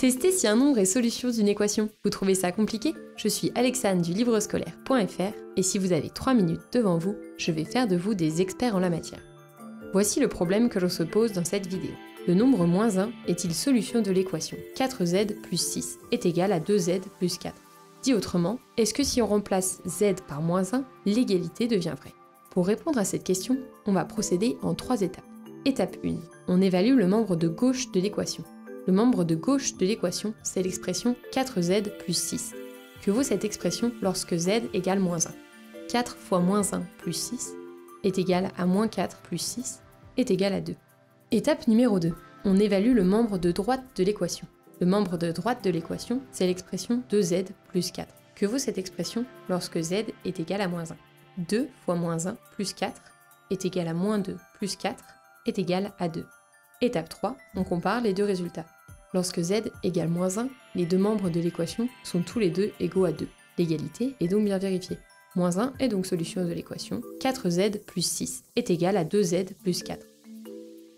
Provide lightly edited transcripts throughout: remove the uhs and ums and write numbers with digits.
Testez si un nombre est solution d'une équation. Vous trouvez ça compliqué? Je suis Alexandre du livrescolaire.fr et si vous avez 3 minutes devant vous, je vais faire de vous des experts en la matière. Voici le problème que l'on se pose dans cette vidéo. Le nombre moins 1 est-il solution de l'équation 4z plus 6 est égal à 2z plus 4? Dit autrement, est-ce que si on remplace z par moins 1, l'égalité devient vraie? Pour répondre à cette question, on va procéder en 3 étapes. Étape 1, on évalue le membre de gauche de l'équation. Le membre de gauche de l'équation, c'est l'expression 4z plus 6. Que vaut cette expression lorsque z égale moins 1? 4 fois moins 1 plus 6 est égal à moins 4 plus 6 est égal à 2. Étape numéro 2, on évalue le membre de droite de l'équation. Le membre de droite de l'équation, c'est l'expression 2z plus 4. Que vaut cette expression lorsque z est égal à moins 1? 2 fois moins 1 plus 4 est égal à moins 2 plus 4 est égal à 2. Étape 3, on compare les deux résultats. Lorsque z égale moins 1, les deux membres de l'équation sont tous les deux égaux à 2. L'égalité est donc bien vérifiée. Moins 1 est donc solution de l'équation 4z plus 6 est égal à 2z plus 4.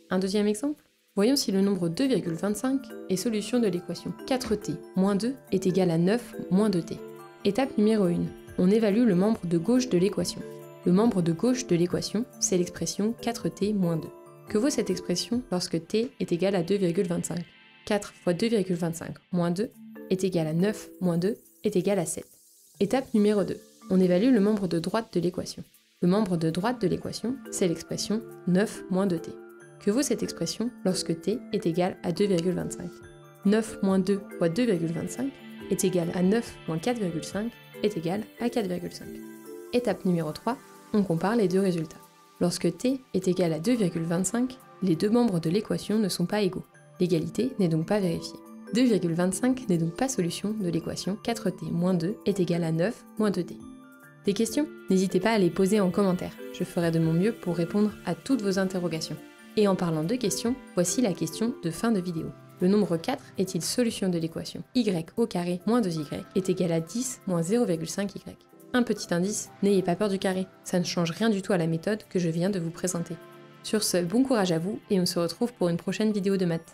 Un deuxième exemple? Voyons si le nombre 2,25 est solution de l'équation 4t moins 2 est égal à 9 moins 2t. Étape numéro 1, on évalue le membre de gauche de l'équation. Le membre de gauche de l'équation, c'est l'expression 4t moins 2. Que vaut cette expression lorsque t est égal à 2,25? 4 fois 2,25 moins 2 est égal à 9 moins 2 est égal à 7. Étape numéro 2, on évalue le membre de droite de l'équation. Le membre de droite de l'équation, c'est l'expression 9 moins 2t. Que vaut cette expression lorsque t est égal à 2,25? 9 moins 2 fois 2,25 est égal à 9 moins 4,5 est égal à 4,5. Étape numéro 3, on compare les deux résultats. Lorsque t est égal à 2,25, les deux membres de l'équation ne sont pas égaux. L'égalité n'est donc pas vérifiée. 2,25 n'est donc pas solution de l'équation 4t moins 2 est égal à 9 moins 2t. Des questions? N'hésitez pas à les poser en commentaire. Je ferai de mon mieux pour répondre à toutes vos interrogations. Et en parlant de questions, voici la question de fin de vidéo. Le nombre 4 est-il solution de l'équation y au carré moins 2y est égal à 10 moins 0,5y? Un petit indice, n'ayez pas peur du carré, ça ne change rien du tout à la méthode que je viens de vous présenter. Sur ce, bon courage à vous et on se retrouve pour une prochaine vidéo de maths.